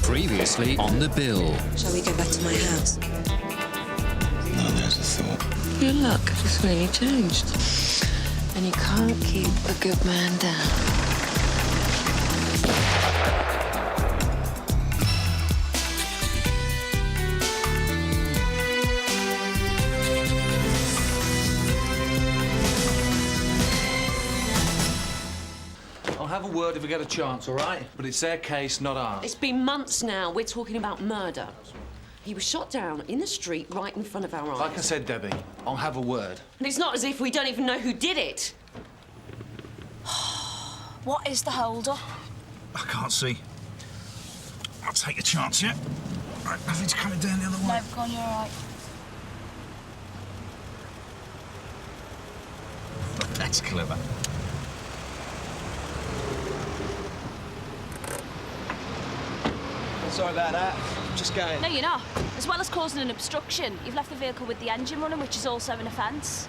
Previously on the bill. Shall we go back to my house? No, there's a thought. Your luck has really changed. And you can't keep a good man down. I'll have a word if we get a chance, all right? But it's their case, not ours. It's been months now. We're talking about murder. He was shot down in the street right in front of our eyes. Like I said, Debbie, I'll have a word. And it's not as if we don't even know who did it. What is the hold-up? I can't see. I'll take a chance, yeah? Right, nothing's coming down the other way. No, go on, you're all right. That's clever. Sorry about that. Just going. No, you're not. As well as causing an obstruction, you've left the vehicle with the engine running, which is also an offence.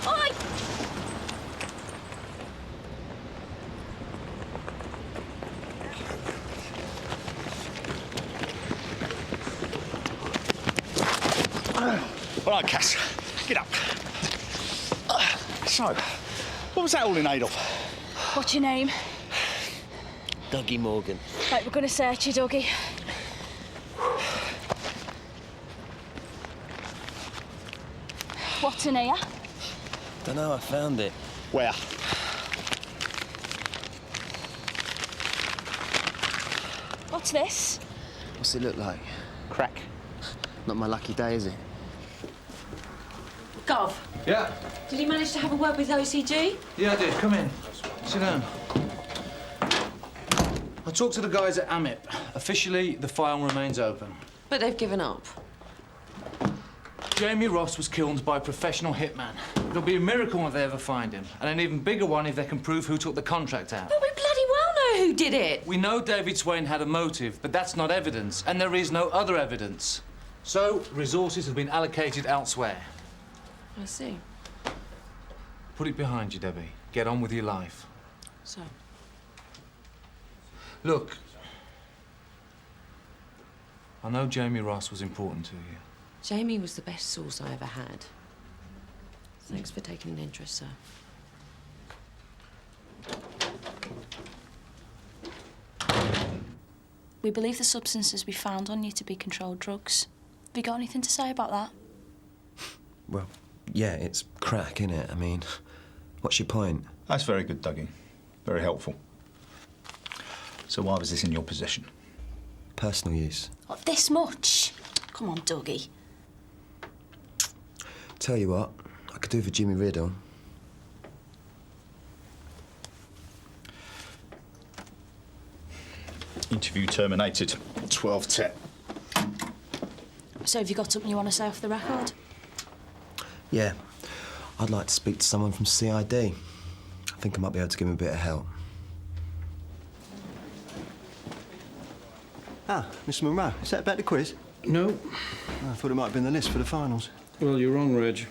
Oi! All right, Cass, get up. So, what was that all in aid of? What's your name? Dougie Morgan. Right, we're going to search you, Dougie. What's in here? Dunno, I found it. Where? What's this? What's it look like? Crack. Not my lucky day, is it? Gov, Yeah? did you manage to have a word with OCG? Yeah, I did. Come in. Sit down. I talked to the guys at AMIP. Officially, the file remains open. But they've given up. Jamie Ross was killed by a professional hitman. It'll be a miracle if they ever find him. And an even bigger one if they can prove who took the contract out. But we bloody well know who did it. We know David Swain had a motive, but that's not evidence, and there is no other evidence. So, resources have been allocated elsewhere. I see. Put it behind you, Debbie. Get on with your life. So? Look, I know Jamie Ross was important to you. Jamie was the best source I ever had. Thanks for taking an interest, sir. We believe the substances we found on you to be controlled drugs. Have you got anything to say about that? Well, yeah, it's crack, innit? I mean, what's your point? That's very good, Dougie. Very helpful. So why was this in your possession? Personal use. What, this much? Come on, Dougie. Tell you what, I could do for Jimmy Riddle. Interview terminated. 12:10. So have you got something you want to say off the record? Yeah, I'd like to speak to someone from CID. I think I might be able to give him a bit of help. Ah, Mr. Monroe, is that about the quiz? No. I thought it might have been the list for the finals. Well, you're wrong, Reg.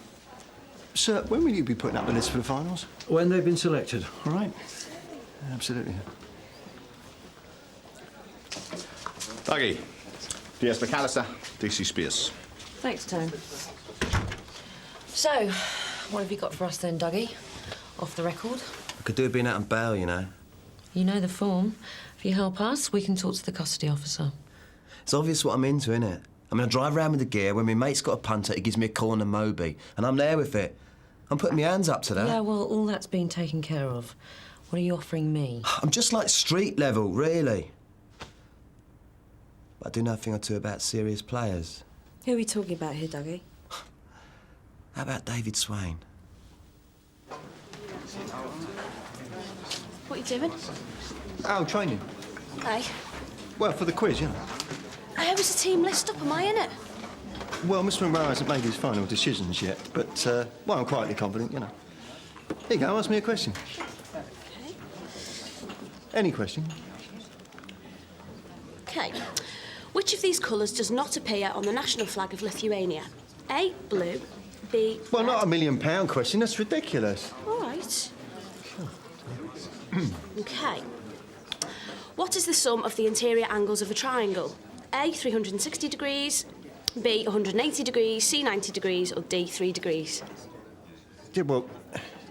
Sir, when will you be putting up the list for the finals? When they've been selected, all right? Absolutely. Dougie. DS McAllister, DC Spears. Thanks, Tone. So, what have you got for us then, Dougie? Off the record? I could do with being out on bail, you know. You know the form. If you help us, we can talk to the custody officer. It's obvious what I'm into, innit? I mean, I drive around with the gear. When my mate's got a punter, he gives me a call on a Moby, and I'm there with it. I'm putting my hands up to that. Yeah, well, all that's been taken care of. What are you offering me? I'm just like street level, really. But I do know a thing or two about serious players. Who are we talking about here, Dougie? How about David Swain? What are you doing? Oh, training. Hey. Well, for the quiz, you know. How is the team list up? Am I in it? Well, Mr. Monroe hasn't made his final decisions yet, but, well, I'm quietly confident, you know. Here you go, ask me a question. Okay. Any question? Okay. Which of these colours does not appear on the national flag of Lithuania? A, blue, B, Well, red. not a £1 million question, that's ridiculous. All right. Okay. What is the sum of the interior angles of a triangle? A, 360 degrees, B, 180 degrees, C, 90 degrees, or D, 3 degrees? Yeah, well,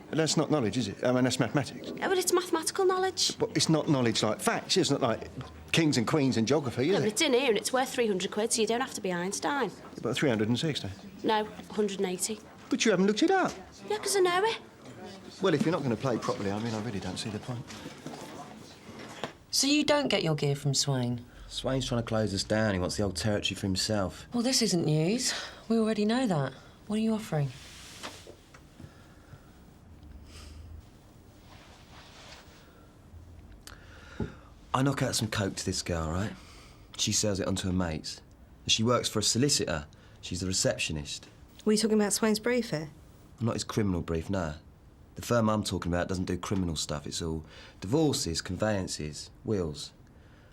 that's not knowledge, is it? I mean, that's mathematics. Oh, but it's mathematical knowledge. But it's not knowledge like facts. It's not like kings and queens and geography, is No, but it? it's in here and it's worth 300 quid, so you don't have to be Einstein. About 360. No, 180. But you haven't looked it up. Yeah, because I know it. Well, if you're not going to play properly, I mean, I really don't see the point. So you don't get your gear from Swain? Swain's trying to close us down. He wants the old territory for himself. Well, this isn't news. We already know that. What are you offering? I knock out some coke to this girl, right? She sells it onto her mates. She works for a solicitor. She's the receptionist. Were you talking about Swain's brief here? Not his criminal brief, no. The firm I'm talking about doesn't do criminal stuff. It's all divorces, conveyances, wills.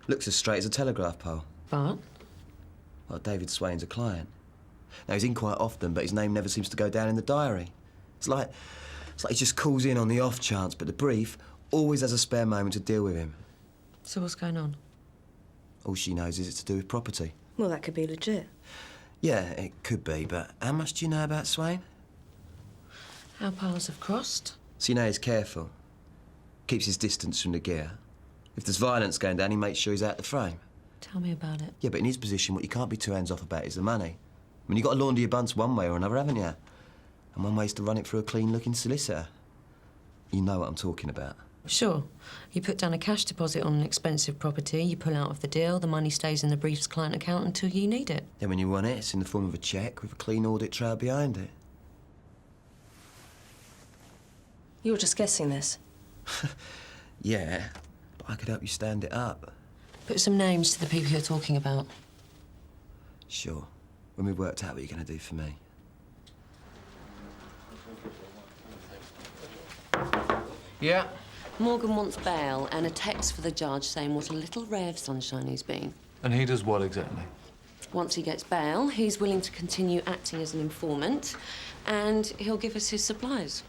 Looks as straight as a telegraph pole. But? Well, David Swain's a client. Now, he's in quite often, but his name never seems to go down in the diary. It's like he just calls in on the off chance, but the brief always has a spare moment to deal with him. So what's going on? All she knows is it's to do with property. Well, that could be legit. Yeah, it could be, but how much do you know about Swain? Our paths have crossed. So you know he's careful. Keeps his distance from the gear. If there's violence going down, he makes sure he's out the frame. Tell me about it. Yeah, but in his position, what you can't be too hands-off about is the money. I mean, you've got to launder your bunts one way or another, haven't you? And one way's to run it through a clean-looking solicitor. You know what I'm talking about. Sure. You put down a cash deposit on an expensive property, you pull out of the deal, the money stays in the brief's client account until you need it. Then when you want it, it's in the form of a cheque with a clean audit trail behind it. You're just guessing this. Yeah, but I could help you stand it up. Put some names to the people you're talking about. Sure. When we've worked out what you're going to do for me. Yeah? Morgan wants bail and a text for the judge saying what a little ray of sunshine he's been. And he does what exactly? Once he gets bail, he's willing to continue acting as an informant and he'll give us his supplies.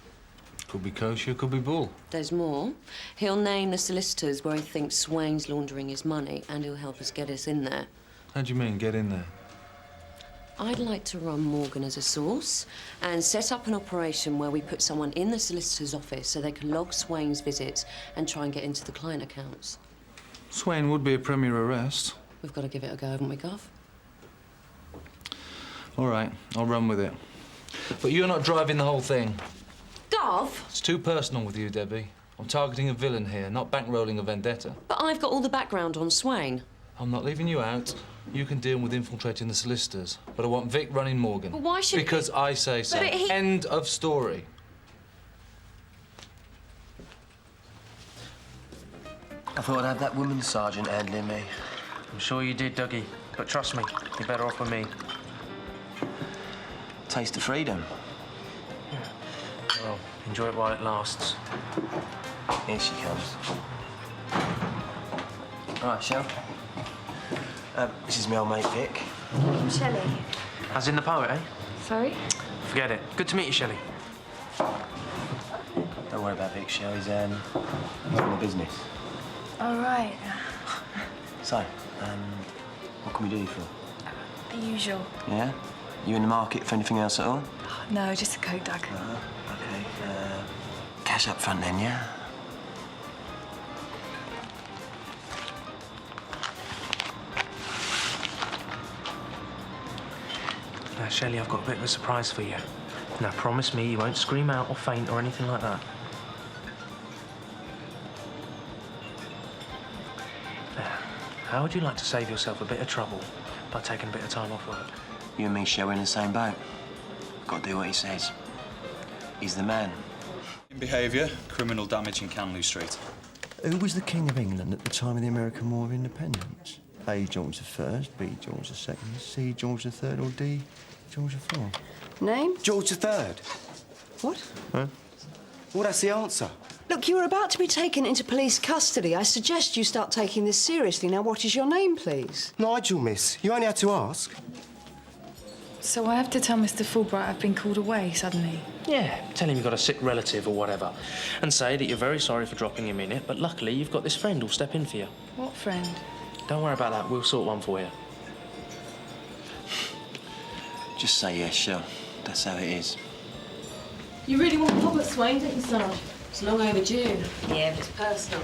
Could be kosher, could be bull. There's more. He'll name the solicitors where he thinks Swain's laundering his money and he'll help us get us in there. How do you mean, get in there? I'd like to run Morgan as a source and set up an operation where we put someone in the solicitor's office so they can log Swain's visits and try and get into the client accounts. Swain would be a premier arrest. We've got to give it a go, haven't we, Gov? All right, I'll run with it. But you're not driving the whole thing. Gov? It's too personal with you, Debbie. I'm targeting a villain here, not bankrolling a vendetta. But I've got all the background on Swain. I'm not leaving you out. You can deal with infiltrating the solicitors. But I want Vic running Morgan. But why should... Because I say so. But he... End of story. I thought I'd have that woman sergeant handling me. I'm sure you did, Dougie. But trust me, you're better off with me. Taste of freedom. Well, enjoy it while it lasts. Here she comes. All right, Shell. This is my old mate, Vic. I'm Shelley. As in the poet, eh? Sorry? Forget it. Good to meet you, Shelley. Don't worry about Vic, Shell. He's running the business. All right. So, what can we do you for? The usual. Yeah? You in the market for anything else at all? No, just a coat, Doug. Okay. Cash up front then, yeah? Now, Shelley, I've got a bit of a surprise for you. Now, promise me you won't scream out or faint or anything like that. Now, how would you like to save yourself a bit of trouble by taking a bit of time off work? You and me, Shell, we're in the same boat. Got to do what he says. He's the man. Behaviour, criminal damage in Canley Street. Who was the King of England at the time of the American War of Independence? A. George I, B. George II, C. George III, or D. George IV? Name? George III. What? Huh? Well, that's the answer. Look, you are about to be taken into police custody. I suggest you start taking this seriously. Now, what is your name, please? Nigel, miss. You only had to ask. So I have to tell Mr. Fulbright I've been called away suddenly? Yeah, tell him you've got a sick relative or whatever. And say that you're very sorry for dropping him in it, but luckily you've got this friend who'll step in for you. What friend? Don't worry about that, we'll sort one for you. Just say yes, sure. That's how it is. You really want to pop at Swain, don't you, Sarge? It's long overdue. Yeah, but it's personal.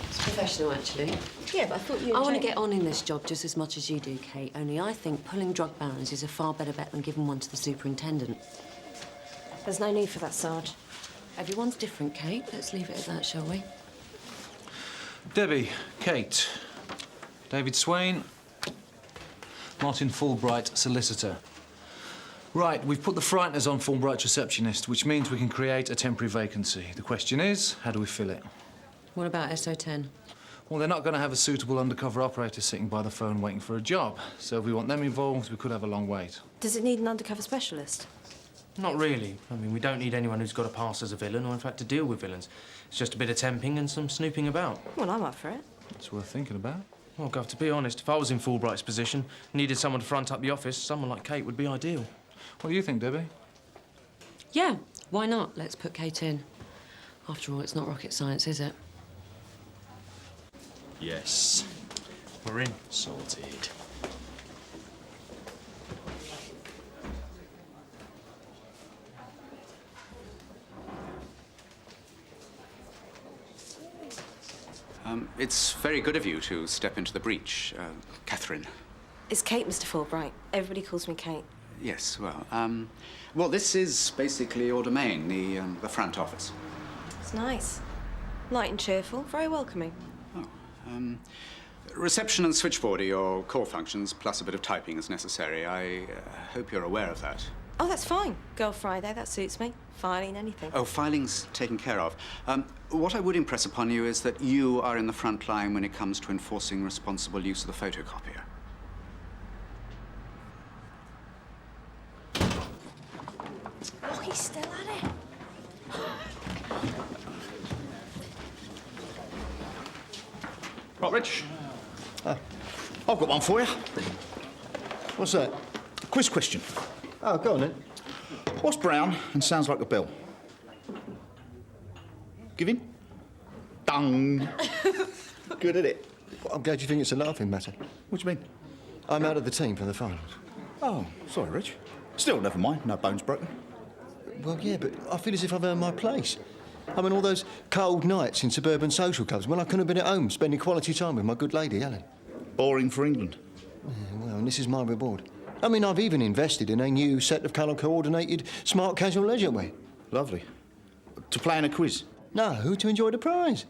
It's professional, actually. Yeah, but I thought you... I want to get on in this job just as much as you do, Kate, only I think pulling drug barons is a far better bet than giving one to the superintendent. There's no need for that, Sarge. Everyone's different, Kate. Let's leave it at that, shall we? Debbie, Kate, David Swain, Martin Fulbright, solicitor. Right, we've put the frighteners on Fulbright's receptionist, which means we can create a temporary vacancy. The question is, how do we fill it? What about SO10? Well, they're not going to have a suitable undercover operator sitting by the phone waiting for a job. So if we want them involved, we could have a long wait. Does it need an undercover specialist? Not really. I mean, we don't need anyone who's got a past as a villain or, in fact, to deal with villains. It's just a bit of temping and some snooping about. Well, I'm up for it. It's worth thinking about. Well, Gov, to be honest, if I was in Fulbright's position, needed someone to front up the office, someone like Kate would be ideal. What do you think, Debbie? Yeah, why not? Let's put Kate in. After all, it's not rocket science, is it? Yes. We're in. Sorted. It's very good of you to step into the breach, Catherine. It's Kate, Mr. Fulbright. Everybody calls me Kate. Yes, well, this is basically your domain, the front office. It's nice. Light and cheerful, very welcoming. Reception and switchboard are your core functions, plus a bit of typing is necessary. I hope you're aware of that. Oh, that's fine. Girl Friday, that suits me. Filing, anything. Oh, filing's taken care of. What I would impress upon you is that you are in the front line when it comes to enforcing responsible use of the photocopier. Oh, he's still at it. Right, Rich. I've got one for you. What's that? Quiz question. Oh, go on then. What's brown and sounds like a bell? Give in. Dung. Good at it. Well, I'm glad you think it's a laughing matter. What do you mean? I'm out of the team for the finals. Oh, sorry, Rich. Still, never mind. No bones broken. Well, yeah, but I feel as if I've earned my place. I mean, all those cold nights in suburban social clubs when I couldn't have been at home spending quality time with my good lady, Ellen. Boring for England. Yeah, well, and this is my reward. I mean, I've even invested in a new set of colour-coordinated smart casual leisure wear. Lovely. To play in a quiz? No, to enjoy the prize.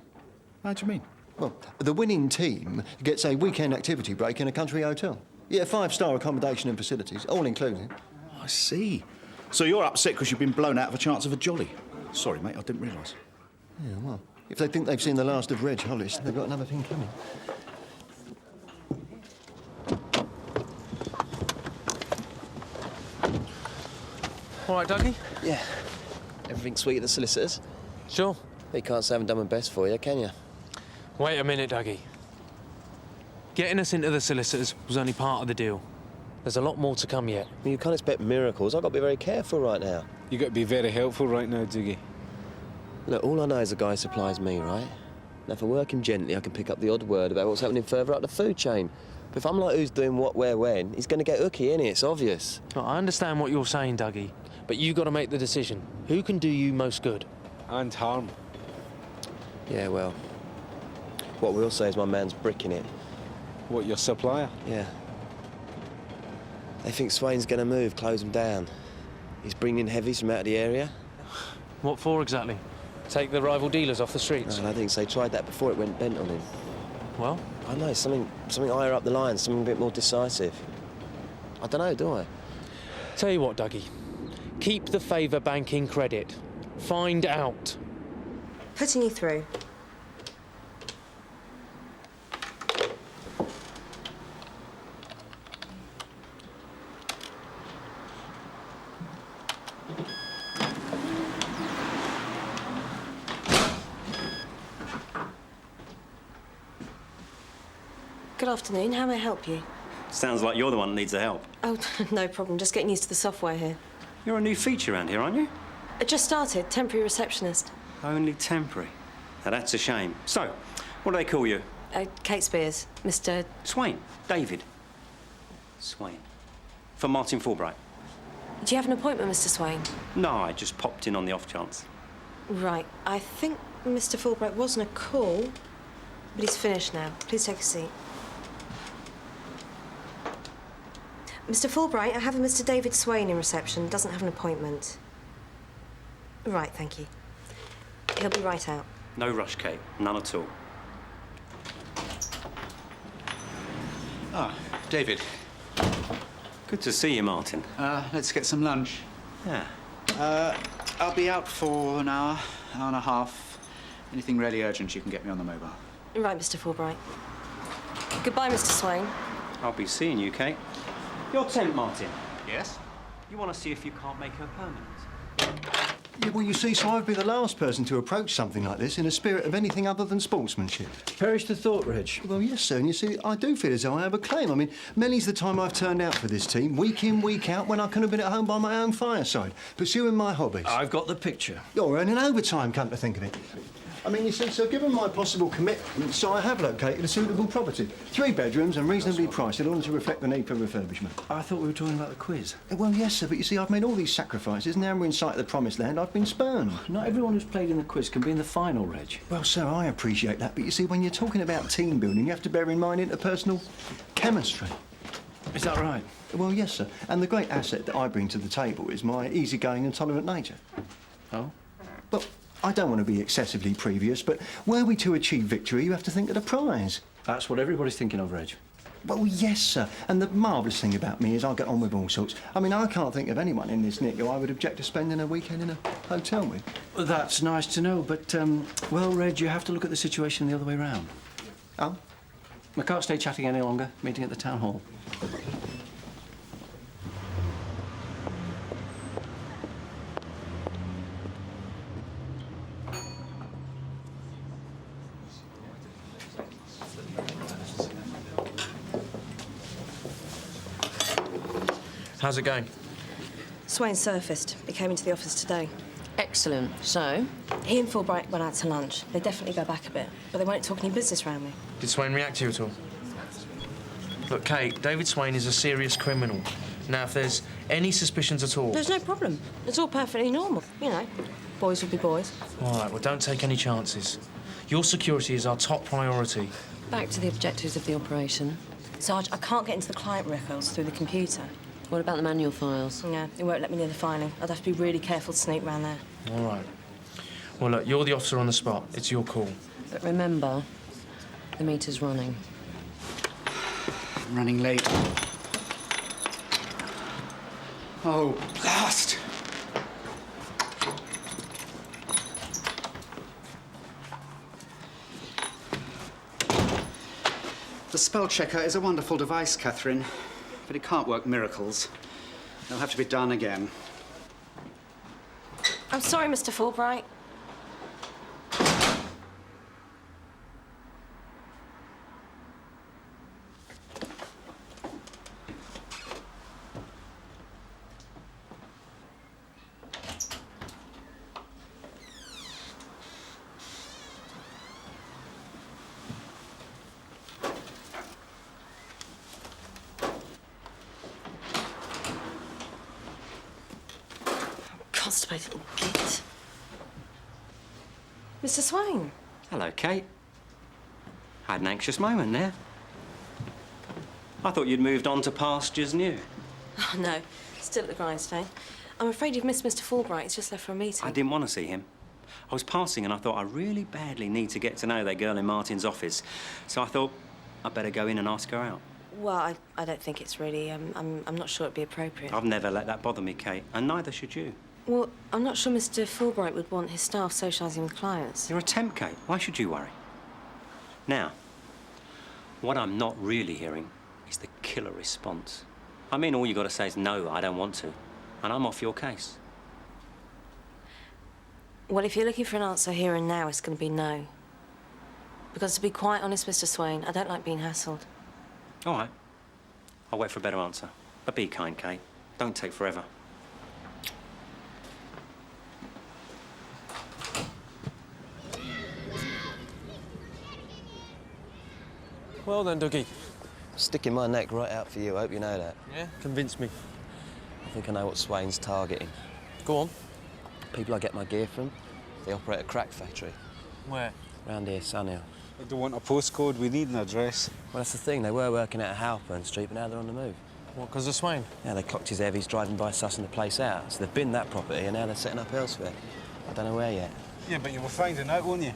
How do you mean? Well, the winning team gets a weekend activity break in a country hotel. Yeah, 5-star accommodation and facilities, all included. I see. So you're upset because you've been blown out of a chance of a jolly. Sorry, mate, I didn't realise. Yeah, well, if they think they've seen the last of Reg Hollis, they've got another thing coming. All right, Dougie? Yeah. Everything sweet at the solicitors? Sure. You can't say I haven't done my best for you, can you? Wait a minute, Dougie. Getting us into the solicitors was only part of the deal. There's a lot more to come yet. You can't expect miracles. I've got to be very careful right now. You've got to be very helpful right now, Dougie. Look, all I know is the guy supplies me, right? Now, if I work him gently, I can pick up the odd word about what's happening further up the food chain. But if I'm like who's doing what, where, when, he's going to get hooky, innit? It's obvious. Look, I understand what you're saying, Dougie, but you got to make the decision. Who can do you most good? And harm. Yeah, well, what we'll say is my man's bricking it. What, your supplier? Yeah. They think Swain's going to move, close him down. He's bringing heavies from out of the area. What for exactly? Take the rival dealers off the streets? No, I think they tried that before it went bent on him. Well? I don't know, something higher up the line, something a bit more decisive. I don't know, do I? Tell you what, Dougie. Keep the favour banking credit. Find out. Putting you through. Good afternoon. How may I help you? Sounds like you're the one that needs the help. Oh, no problem. Just getting used to the software here. You're a new feature around here, aren't you? I just started. Temporary receptionist. Only temporary. Now, that's a shame. So, what do they call you? Kate Spears. Mr... Swain. David. Swain. For Martin Fulbright. Do you have an appointment, Mr. Swain? No, I just popped in on the off chance. Right. I think Mr. Fulbright was on a call, but he's finished now. Please take a seat. Mr. Fulbright, I have a Mr. David Swain in reception. Doesn't have an appointment. Right, thank you. He'll be right out. No rush, Kate. None at all. Ah, David. Good to see you, Martin. Let's get some lunch. Yeah. I'll be out for an hour and a half. Anything really urgent, you can get me on the mobile. Right, Mr. Fulbright. Goodbye, Mr. Swain. I'll be seeing you, Kate. Your temp, Martin. Yes? You want to see if you can't make her permanent? Yeah, well, you see, so I'd be the last person to approach something like this in a spirit of anything other than sportsmanship. Perish the thought, Reg. Well, yes, sir, and you see, I do feel as though I have a claim. I mean, many's the time I've turned out for this team, week in, week out, when I could have been at home by my own fireside, pursuing my hobbies. I've got the picture. You're earning overtime, come to think of it. I mean, you see, so given my possible commitment, so I have located a suitable property. 3 bedrooms and reasonably priced in order to reflect the need for refurbishment. I thought we were talking about the quiz. Well, yes, sir, but you see, I've made all these sacrifices. Now we're in sight of the promised land. I've been spurned. Not everyone who's played in the quiz can be in the final, Reg. Well, sir, I appreciate that, but you see, when you're talking about team building, you have to bear in mind interpersonal chemistry. Is that right? Well, yes, sir. And the great asset that I bring to the table is my easygoing and tolerant nature. Oh? But I don't want to be excessively previous, but were we to achieve victory, you have to think of the prize. That's what everybody's thinking of, Reg. Well, yes, sir. And the marvellous thing about me is I get on with all sorts. I mean, I can't think of anyone in this nick who I would object to spending a weekend in a hotel with. Well, that's nice to know, but, well, Reg, you have to look at the situation the other way round. Oh? I can't stay chatting any longer. Meeting at the town hall. How's it going? Swain surfaced. He came into the office today. Excellent. So? He and Fulbright went out to lunch. They definitely go back a bit, but they won't talk any business around me. Did Swain react to you at all? Look, Kate, David Swain is a serious criminal. Now, if there's any suspicions at all... There's no problem. It's all perfectly normal. You know, boys will be boys. All right, well, don't take any chances. Your security is our top priority. Back to the objectives of the operation. Sarge, I can't get into the client records through the computer. What about the manual files? Yeah, it won't let me near the filing. I'd have to be really careful to sneak around there. All right. Well, look, you're the officer on the spot. It's your call. But remember, the meter's running. I'm running late. Oh, blast! The spell checker is a wonderful device, Catherine, but it can't work miracles. They'll have to be done again. I'm sorry, Mr. Fulbright. Constipated little git. Mr. Swain. Hello, Kate. Had an anxious moment there. I thought you'd moved on to pastures new. Oh, no. Still at the grindstone. I'm afraid you've missed Mr. Fulbright. He's just left for a meeting. I didn't want to see him. I was passing and I thought I really badly need to get to know that girl in Martin's office. So I thought I'd better go in and ask her out. Well, I don't think it's really... I'm not sure it'd be appropriate. I've never let that bother me, Kate, and neither should you. Well, I'm not sure Mr. Fulbright would want his staff socialising with clients. You're a temp, Kate. Why should you worry? Now, what I'm not really hearing is the killer response. I mean, all you got to say is, no, I don't want to. And I'm off your case. Well, if you're looking for an answer here and now, it's going to be no. Because to be quite honest, Mr. Swain, I don't like being hassled. All right. I'll wait for a better answer. But be kind, Kate. Don't take forever. Well then, Dougie. Sticking my neck right out for you, I hope you know that. Yeah? Convince me. I think I know what Swain's targeting. Go on. People I get my gear from, they operate a crack factory. Where? Round here, Sunhill. I don't want a postcode, we need an address. Well, that's the thing, they were working out of Halpern Street, but now they're on the move. What, because of Swain? Yeah, they clocked his heavies driving by sussing the place out. So they've binned that property and now they're setting up elsewhere. I don't know where yet. Yeah, but you were finding out, won't you?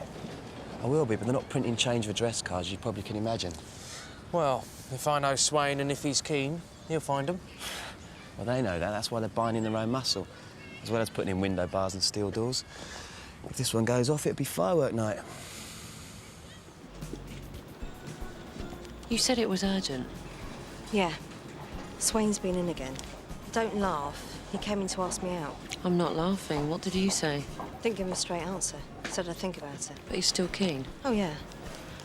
I will be, but they're not printing change of address cards, you probably can imagine. Well, if I know Swain and if he's keen, he'll find them. Well, they know that. That's why they're binding their own muscle, as well as putting in window bars and steel doors. If this one goes off, it'll be firework night. You said it was urgent. Yeah. Swain's been in again. Don't laugh. He came in to ask me out. I'm not laughing. What did you say? Didn't give him a straight answer. Said I'd think about it. But he's still keen. Oh, yeah.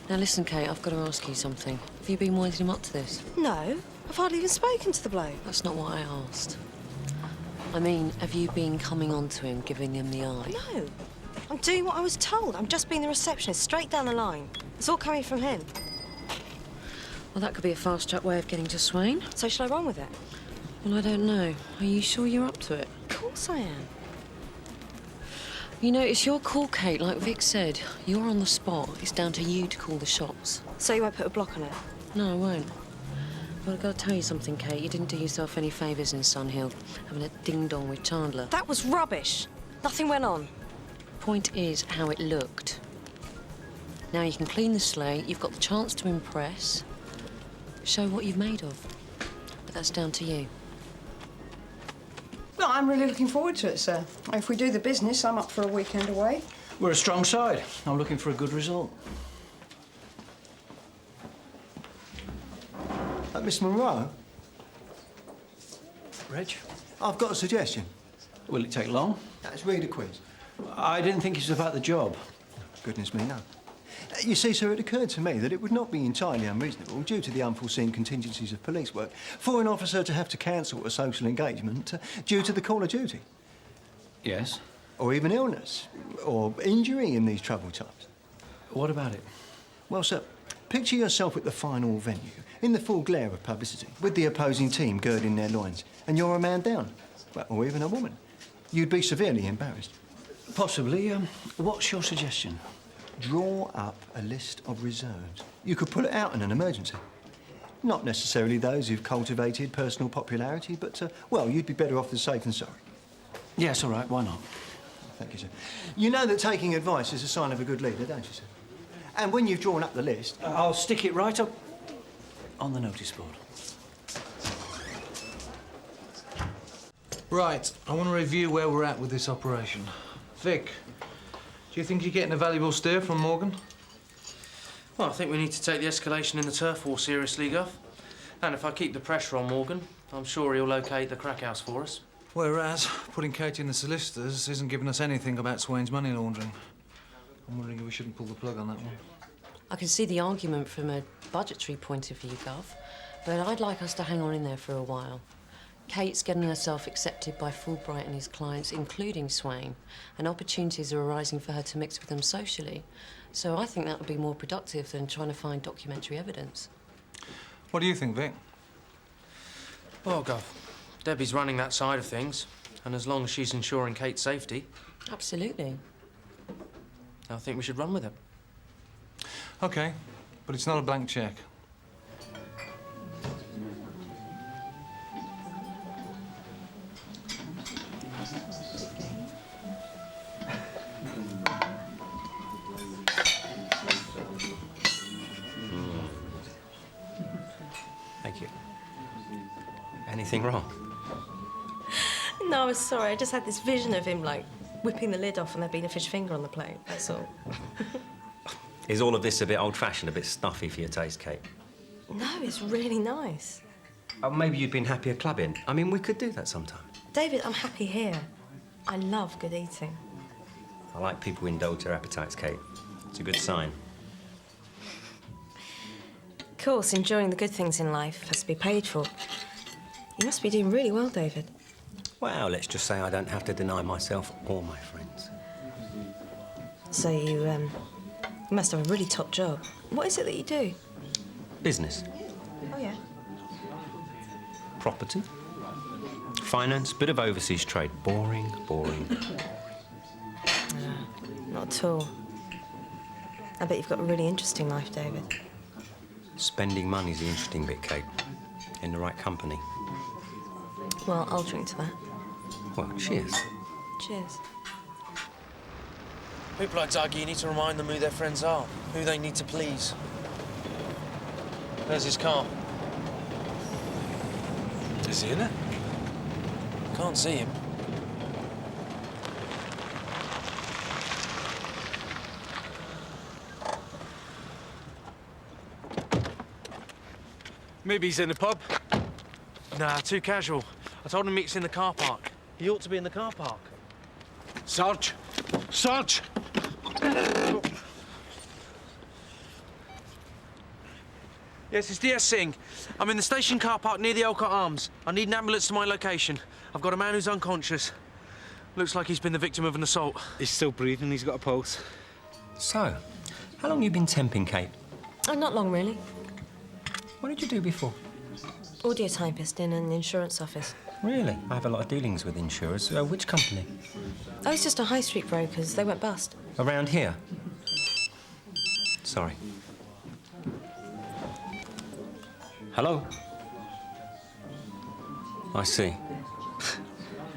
Now listen, Kate, I've got to ask you something. Have you been winding him up to this? No. I've hardly even spoken to the bloke. That's not what I asked. I mean, have you been coming on to him, giving him the eye? No. I'm doing what I was told. I'm just being the receptionist, straight down the line. It's all coming from him. Well, that could be a fast-track way of getting to Swain. So shall I run with it? Well, I don't know. Are you sure you're up to it? Of course I am. You know, it's your call, Kate. Like Vic said, you're on the spot. It's down to you to call the shots. So you won't put a block on it? No, I won't. But I've got to tell you something, Kate. You didn't do yourself any favours in Sunhill, having a ding-dong with Chandler. That was rubbish. Nothing went on. Point is how it looked. Now you can clean the slate. You've got the chance to impress. Show what you've made of. But that's down to you. No, I'm really looking forward to it, sir. If we do the business, I'm up for a weekend away. We're a strong side. I'm looking for a good result. Miss Monroe? Reg? I've got a suggestion. Will it take long? Let's read a quiz. I didn't think it was about the job. Goodness me, no. You see, sir, it occurred to me that it would not be entirely unreasonable, due to the unforeseen contingencies of police work, for an officer to have to cancel a social engagement due to the call of duty. Yes? Or even illness, or injury in these troubled times. What about it? Well, sir, picture yourself at the final venue, in the full glare of publicity, with the opposing team girding their loins, and you're a man down, well, or even a woman. You'd be severely embarrassed. Possibly. What's your suggestion? Draw up a list of reserves. You could pull it out in an emergency. Not necessarily those who've cultivated personal popularity, but, well, you'd be better off than safe than sorry. Yes, all right, why not? Thank you, sir. You know that taking advice is a sign of a good leader, don't you, sir? And when you've drawn up the list... I'll stick it right up on the notice board. Right, I want to review where we're at with this operation. Vic, do you think you're getting a valuable steer from Morgan? Well, I think we need to take the escalation in the turf war seriously, Gov. And if I keep the pressure on Morgan, I'm sure he'll locate the crack house for us. Whereas, putting Katie in the solicitors isn't giving us anything about Swain's money laundering. I'm wondering if we shouldn't pull the plug on that one. I can see the argument from a budgetary point of view, Gov, but I'd like us to hang on in there for a while. Kate's getting herself accepted by Fulbright and his clients, including Swain, and opportunities are arising for her to mix with them socially. So I think that would be more productive than trying to find documentary evidence. What do you think, Vic? Well, Gov, Debbie's running that side of things, and as long as she's ensuring Kate's safety... Absolutely. I think we should run with it. OK, but it's not a blank cheque. Thank you. Anything wrong? No, I was sorry. I just had this vision of him, like, whipping the lid off and there being a fish finger on the plate. That's all. Is all of this a bit old-fashioned, a bit stuffy for your taste, Kate? No, it's really nice. Oh, maybe you'd been happier clubbing. I mean, we could do that sometime. David, I'm happy here. I love good eating. I like people who indulge their appetites, Kate. It's a good sign. course, enjoying the good things in life has to be paid for. You must be doing really well, David. Well, let's just say I don't have to deny myself or my friends. So you must have a really top job. What is it that you do? Business, Oh, yeah. property, finance, bit of overseas trade. Boring, boring. Not at all. I bet you've got a really interesting life, David. Spending money's the interesting bit, Kate. In the right company. Well, I'll drink to that. Well, cheers. Cheers. People like Dougie, you need to remind them who their friends are, who they need to please. There's his car. Is he in it? Can't see him. Maybe he's in the pub. Nah, too casual. I told him meets in the car park. He ought to be in the car park. Sarge! Sarge! Yes, it's DS Singh. I'm in the station car park near the Olcott Arms. I need an ambulance to my location. I've got a man who's unconscious. Looks like he's been the victim of an assault. He's still breathing, he's got a pulse. So, how long you been temping, Kate? Oh, not long, really. What did you do before? Audio typist in an insurance office. Really? I have a lot of dealings with insurers. Which company? Oh, it's just a high street brokers. They went bust. Around here? Sorry. Hello? I see.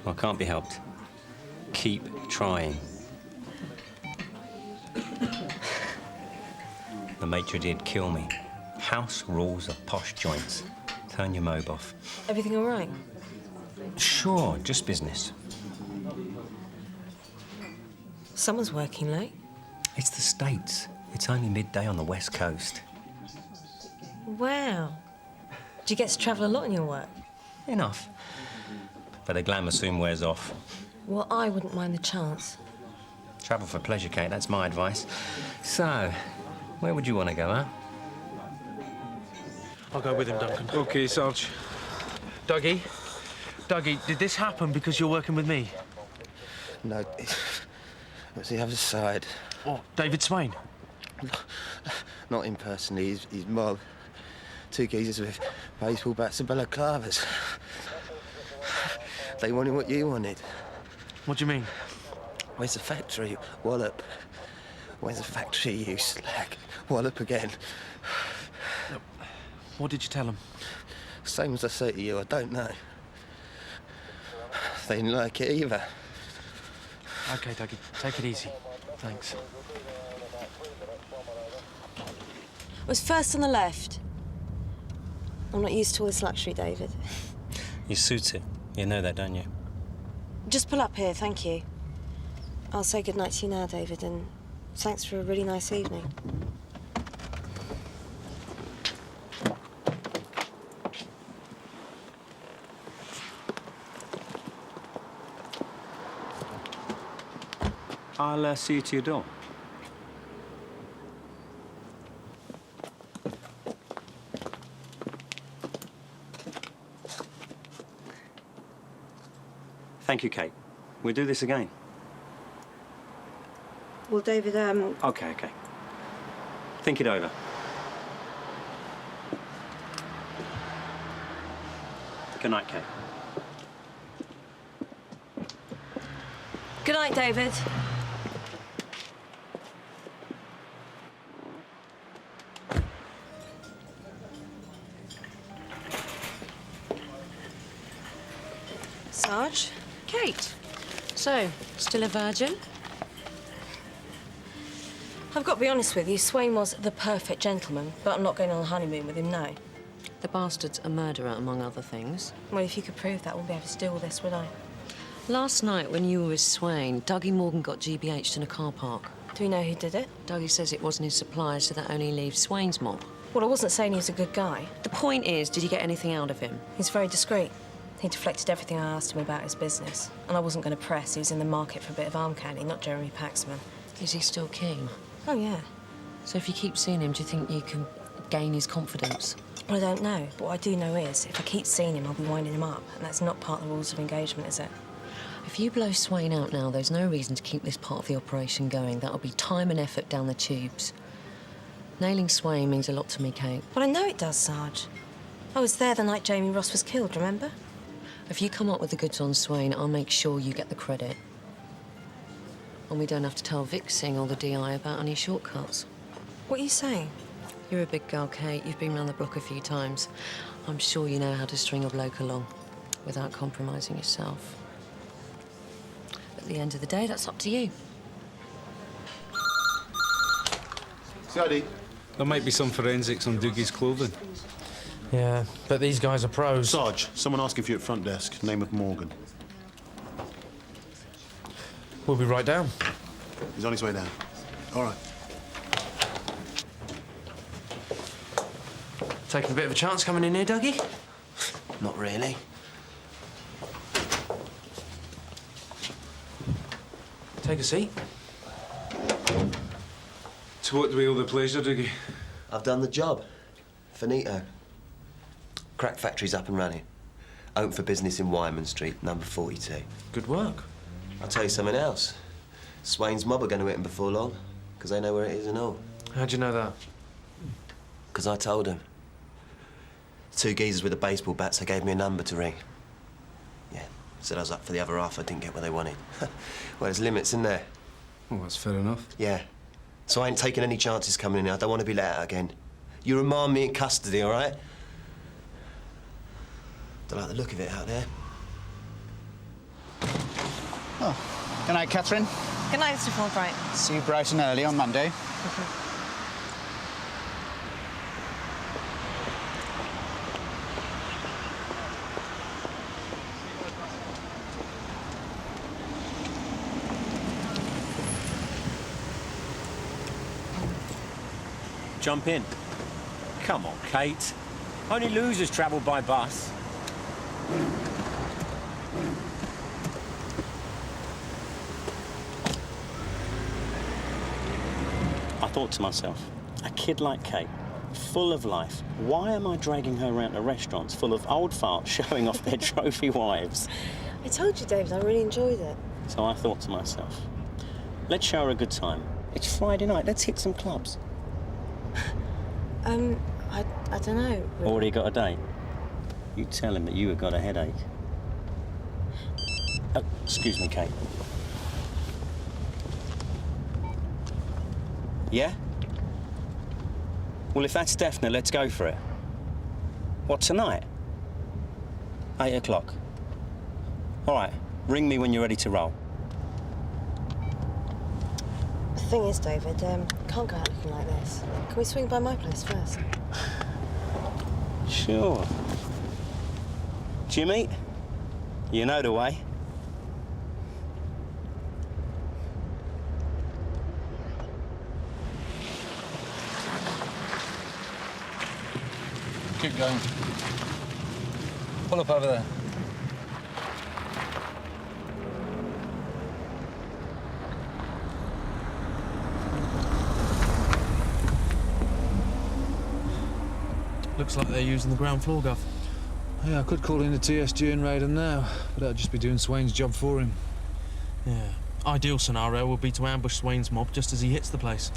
Well, can't be helped. Keep trying. The maitre did kill me. House rules are posh joints. Turn your mobe off. Everything all right? Sure, just business. Someone's working late. It's the States. It's only midday on the West Coast. Wow. Do you get to travel a lot in your work? Enough. But the glamour soon wears off. Well, I wouldn't mind the chance. Travel for pleasure, Kate, that's my advice. So, where would you want to go, huh? I'll go with him, Duncan. OK, Sarge. Dougie, did this happen because you're working with me? No, it's the other side. What, David Swain? Not him personally, he's mob. Two geezers with baseball bats and balaclavas. They wanted what you wanted. What do you mean? Where's the factory, Wallop? Where's the factory, you slag? Wallop again. What did you tell them? Same as I say to you, I don't know. They didn't like it either. OK, Dougie, take it easy. Thanks. It was first on the left. I'm not used to all this luxury, David. You suit it. You know that, don't you? Just pull up here, thank you. I'll say goodnight to you now, David, and thanks for a really nice evening. I'll see you to your door. Thank you, Kate. We'll do this again. Well, David, OK. Think it over. Good night, Kate. Good night, David. Sarge? Kate. So, still a virgin? I've got to be honest with you, Swain was the perfect gentleman, but I'm not going on a honeymoon with him, no. The bastard's a murderer, among other things. Well, if you could prove that, I wouldn't be able to deal with this, would I? Last night, when you were with Swain, Dougie Morgan got GBH'd in a car park. Do we know who did it? Dougie says it wasn't his supplier, so that only leaves Swain's mob. Well, I wasn't saying he was a good guy. The point is, did you get anything out of him? He's very discreet. He deflected everything I asked him about his business. And I wasn't going to press. He was in the market for a bit of arm candy, not Jeremy Paxman. Is he still keen? Oh, yeah. So if you keep seeing him, do you think you can gain his confidence? Well, I don't know. What I do know is, if I keep seeing him, I'll be winding him up, and that's not part of the rules of engagement, is it? If you blow Swain out now, there's no reason to keep this part of the operation going. That'll be time and effort down the tubes. Nailing Swain means a lot to me, Kate. Well, I know it does, Sarge. I was there the night Jamie Ross was killed, remember? If you come up with the goods on Swain, I'll make sure you get the credit. And we don't have to tell Vic Singh or the DI about any shortcuts. What are you saying? You're a big girl, Kate. You've been round the block a few times. I'm sure you know how to string a bloke along without compromising yourself. At the end of the day, that's up to you. Sorry. There might be some forensics on Doogie's clothing. Yeah, but these guys are pros. Sarge, someone asking for you at front desk. Name of Morgan. We'll be right down. He's on his way down. All right. Taking a bit of a chance coming in here, Dougie? Not really. Take a seat. To what do we owe the pleasure, Dougie? I've done the job. Finito. Crack factory's up and running. Open for business in Wyman Street, number 42. Good work. I'll tell you something else. Swain's mob are going to hit him before long, because they know where it is and all. How'd you know that? Because I told them. Two geezers with the baseball bats, they gave me a number to ring. Yeah, said I was up for the other half, I didn't get what they wanted. Well, there's limits, isn't there? Well, that's fair enough. Yeah. So I ain't taking any chances coming in here. I don't want to be let out again. You remand me in custody, all right? Don't like the look of it out there. Oh, good night, Catherine. Good night, Mr. Fulbright. See you bright and early on Monday. Jump in. Come on, Kate. Only losers travel by bus. I thought to myself, a kid like Kate, full of life, why am I dragging her around to restaurants full of old farts showing off their trophy wives? I told you, David, I really enjoyed it. So I thought to myself, let's show her a good time. It's Friday night, let's hit some clubs. I don't know. Really. Already got a date? You tell him that you have got a headache. Oh, excuse me, Kate. Yeah? Well, if that's definite, let's go for it. What, tonight? 8 o'clock. All right, ring me when you're ready to roll. The thing is, David, can't go out looking like this. Can we swing by my place first? Sure. Jimmy, you know the way. Keep going. Pull up over there. Looks like they're using the ground floor, Gov. Yeah, I could call in a TSG and raid them now, but that'd just be doing Swain's job for him. Yeah. Ideal scenario would be to ambush Swain's mob just as he hits the place.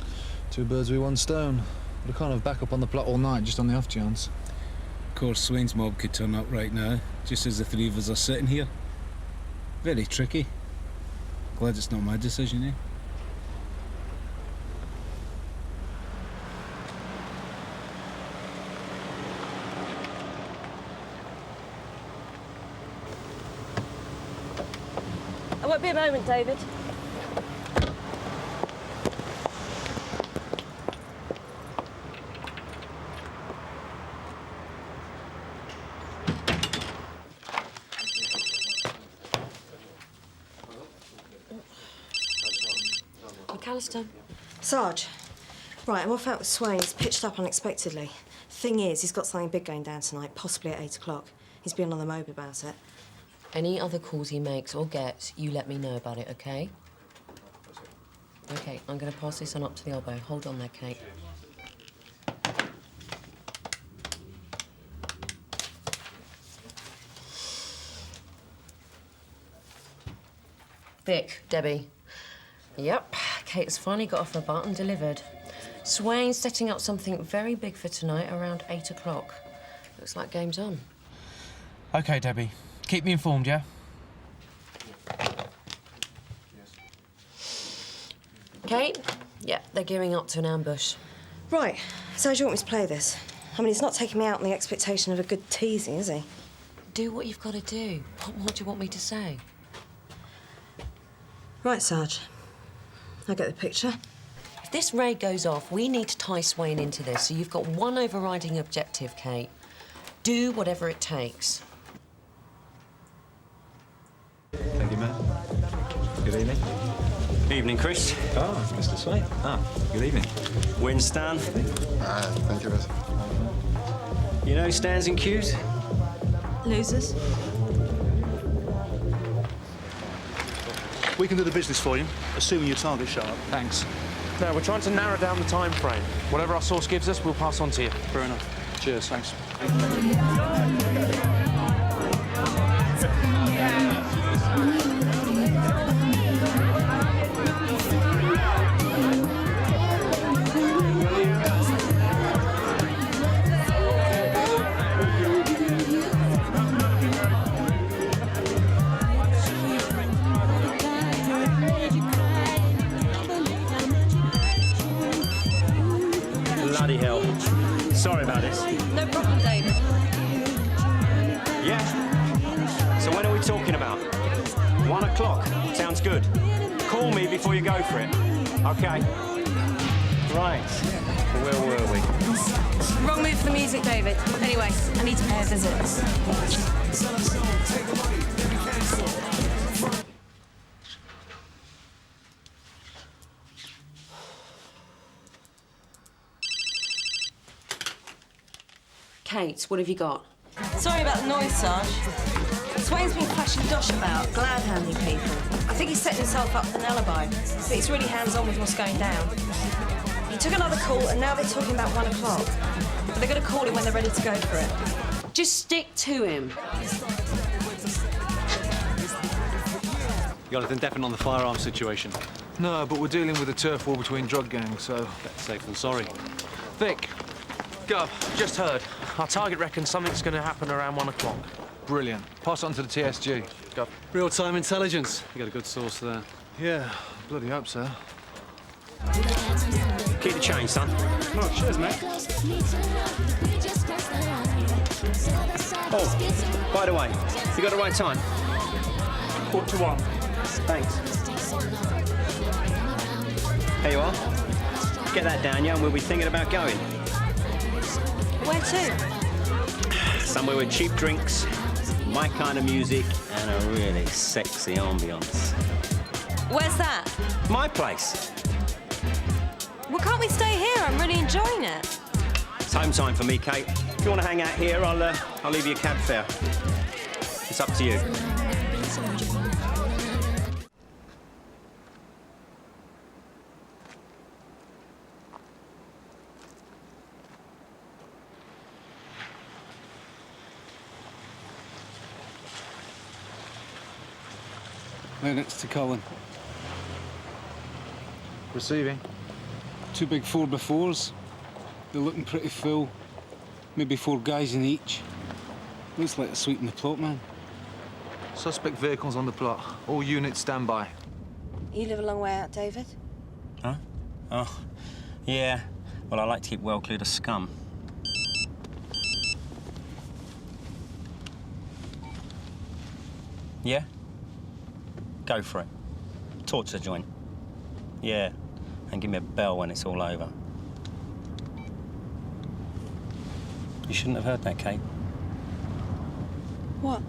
Two birds with one stone. But I can't have backup on the plot all night, just on the off chance. Of course, Swain's mob could turn up right now, just as the three of us are sitting here. Very tricky. Glad it's not my decision, eh? I won't be a moment, David. McAllister. Sarge. Right, I'm off out with Swain. He's pitched up unexpectedly. Thing is, he's got something big going down tonight, possibly at 8 o'clock. He's been on the mob about it. Any other calls he makes or gets, you let me know about it, OK? OK, I'm going to pass this on up to the elbow. Hold on there, Kate. Vic, Debbie. Yep, Kate has finally got off her butt and delivered. Swain's setting up something very big for tonight around 8 o'clock. Looks like game's on. OK, Debbie. Keep me informed, yeah? Kate? Yeah, they're gearing up to an ambush. Right, so how do you want me to play this? I mean, he's not taking me out on the expectation of a good teasing, is he? Do what you've got to do. What more do you want me to say? Right, Sarge. I get the picture. If this raid goes off, we need to tie Swain into this, so you've got one overriding objective, Kate. Do whatever it takes. Thank you, ma'am. Good evening. Evening, Chris. Oh, it's Mr. Swain. Good evening. Winston. Thank you, miss. You know stands and cues? Losers. We can do the business for you, assuming your target's sharp. Thanks. No, we're trying to narrow down the time frame. Whatever our source gives us, we'll pass on to you. Fair enough. Cheers, thanks. Bloody hell. Sorry about this. No problem, David. Yeah? So when are we talking about? 1 o'clock. Sounds good. Call me before you go for it. OK. Right. Where were we? Wrong move for the music, David. Anyway, I need to pay a visit. Kate, what have you got? Sorry about the noise, Sarge. Swain's been flashing dosh about, glad-handing people. I think he's setting himself up an alibi, but he's really hands-on with what's going down. He took another call, and now they're talking about 1 o'clock. But they're going to call him when they're ready to go for it. Just stick to him. You got anything definite on the firearms situation? No, but we're dealing with a turf war between drug gangs, so... Better safe than sorry. Vic, Gov, just heard. Our target reckons something's going to happen around 1 o'clock. Brilliant. Pass it on to the TSG. Gov. Real-time intelligence. You got a good source there. Yeah, bloody hope so. Keep the change, son. Oh, cheers, mate. Oh, by the way, you got the right time? 1:45. Thanks. Here you are. Get that down, yeah, and we'll be thinking about going. Where to? Somewhere with cheap drinks, my kind of music, and a really sexy ambience. Where's that? My place. Well, can't we stay here? I'm really enjoying it. It's home time for me, Kate. If you want to hang out here, I'll leave you a cab fare. It's up to you. Lennox to Colin. Receiving. 2 big 4x4s. They're looking pretty full. Maybe 4 guys in each. Looks like a sweep in the plot, man. Suspect vehicles on the plot. All units stand by. You live a long way out, David? Huh? Oh, yeah. Well, I like to keep well clear of scum. Yeah? Go for it. Torture joint. Yeah. And give me a bell when it's all over. You shouldn't have heard that, Kate. What?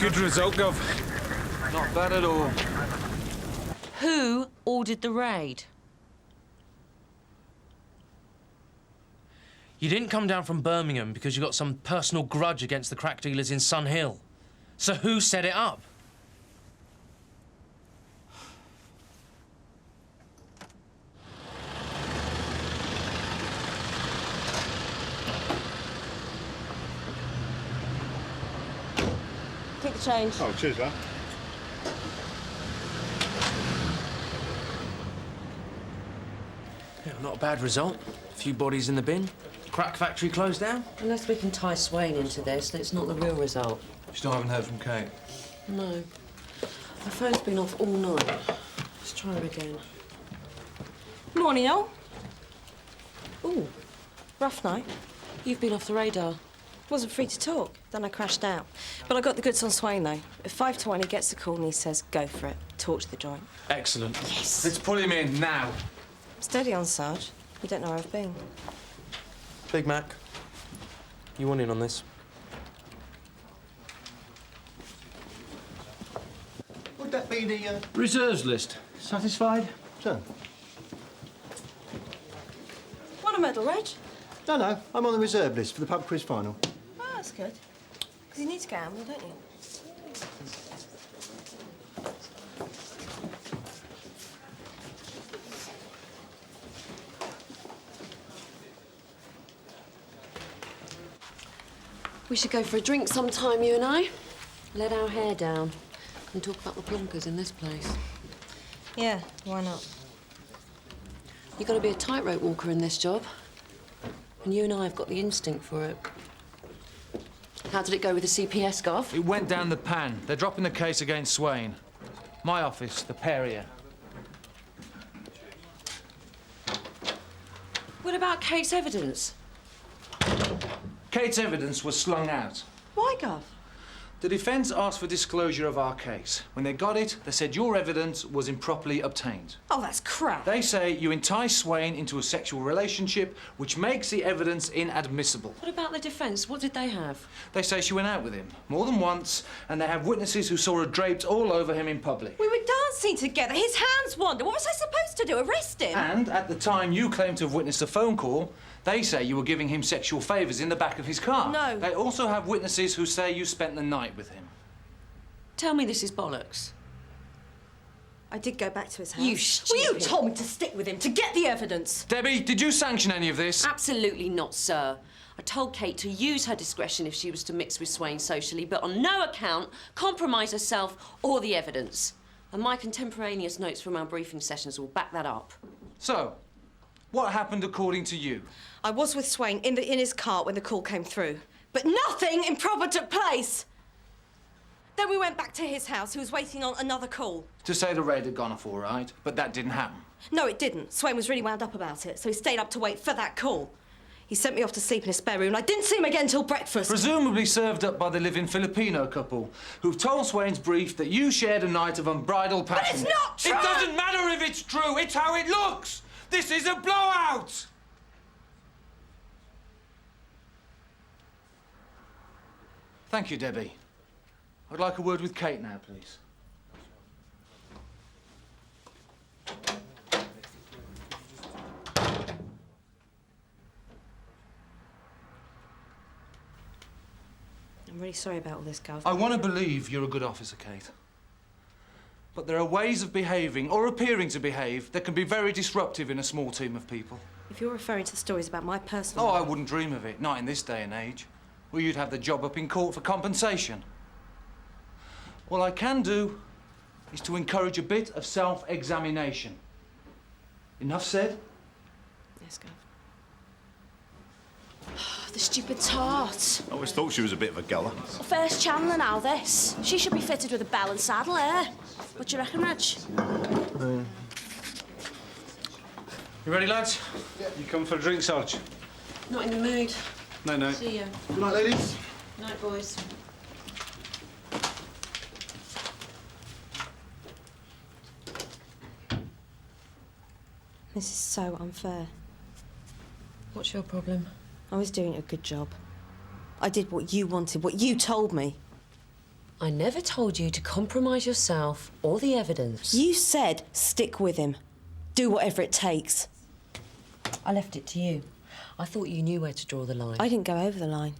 Good result, Gov. Not bad at all. Who ordered the raid? You didn't come down from Birmingham because you got some personal grudge against the crack dealers in Sun Hill. So who set it up? Keep the change. Oh, cheers, lad. Yeah, not a bad result. A few bodies in the bin. Crack factory closed down. Unless we can tie Swain into this, then it's not the real result. Still haven't heard from Kate. No. Her phone's been off all night. Let's try her again. Morning, all. Ooh, Rough night. you've been off the radar. Wasn't free to talk. Then I crashed out. But I got the goods on Swain, though. At 5 to 1, he gets the call and he says, go for it. Torch the joint. Excellent. Yes. Let's pull him in now. Steady on, Sarge. You don't know where I've been. Big Mac, you want in on this? Would that be the reserves list? Satisfied? So? Want a medal, Reg? No, I'm on the reserve list for the pub quiz final. Oh, that's good. Because you need to gamble, don't you? We should go for a drink sometime, you and I. Let our hair down and talk about the plonkers in this place. Yeah, why not? You've got to be a tightrope walker in this job. And you and I have got the instinct for it. How did it go with the CPS, Gov? It went down the pan. They're dropping the case against Swain. My office, the Perrier. What about Kate's evidence? Kate's evidence was slung out. Why, Gov? The defence asked for disclosure of our case. When they got it, they said your evidence was improperly obtained. Oh, that's crap. They say you enticed Swain into a sexual relationship, which makes the evidence inadmissible. What about the defence? What did they have? They say she went out with him more than once, and they have witnesses who saw her draped all over him in public. We were dancing together. His hands wandered. What was I supposed to do? Arrest him? And at the time you claim to have witnessed a phone call, they say you were giving him sexual favours in the back of his car. No. They also have witnesses who say you spent the night with him. Tell me this is bollocks. I did go back to his house. You stupid. Well, you told me to stick with him, to get the evidence. Debbie, did you sanction any of this? Absolutely not, sir. I told Kate to use her discretion if she was to mix with Swain socially, but on no account compromise herself or the evidence. And my contemporaneous notes from our briefing sessions will back that up. So, what happened according to you? I was with Swain in his car when the call came through. But nothing improper took place. Then we went back to his house. He was waiting on another call. To say the raid had gone off all right, but that didn't happen. No, it didn't. Swain was really wound up about it, so he stayed up to wait for that call. He sent me off to sleep in his spare room, and I didn't see him again till breakfast. Presumably served up by the living Filipino couple, who've told Swain's brief that you shared a night of unbridled passion. But it's not true! It doesn't matter if it's true, it's how it looks! This is a blowout! Thank you, Debbie. I'd like a word with Kate now, please. I'm really sorry about all this, Gov. I want to believe you're a good officer, Kate. But there are ways of behaving, or appearing to behave, that can be very disruptive in a small team of people. If you're referring to the stories about my personal... Oh, I wouldn't dream of it. Not in this day and age. Well, you'd have the job up in court for compensation. All I can do is to encourage a bit of self-examination. Enough said? Yes, Gov. The stupid tart. I always thought she was a bit of a guller. First Chandler now, this. She should be fitted with a bell and saddle, eh? What do you reckon, Reg? You ready, lads? Yeah. You come for a drink, Sarge? Not in the mood. No. See ya. Good night, ladies. Night, boys. This is so unfair. What's your problem? I was doing a good job. I did what you wanted, what you told me. I never told you to compromise yourself or the evidence. You said stick with him. Do whatever it takes. I left it to you. I thought you knew where to draw the line. I didn't go over the line.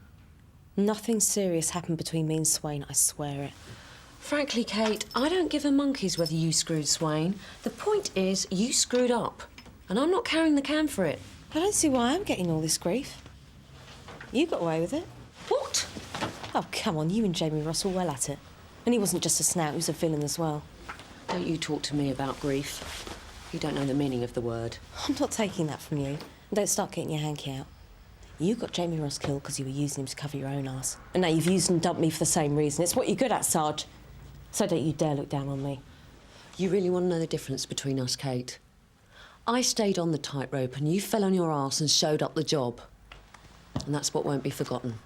Nothing serious happened between me and Swain, I swear it. Frankly, Kate, I don't give a monkey's whether you screwed Swain. The point is, you screwed up. And I'm not carrying the can for it. I don't see why I'm getting all this grief. You got away with it. What? Oh, come on, you and Jamie Ross were well at it. And he wasn't just a snout, he was a villain as well. Don't you talk to me about grief. You don't know the meaning of the word. I'm not taking that from you. And don't start getting your hanky out. You got Jamie Ross killed because you were using him to cover your own arse. And now you've used and dumped me for the same reason. It's what you're good at, Sarge. So don't you dare look down on me. You really want to know the difference between us, Kate? I stayed on the tightrope and you fell on your arse and showed up the job. And that's what won't be forgotten.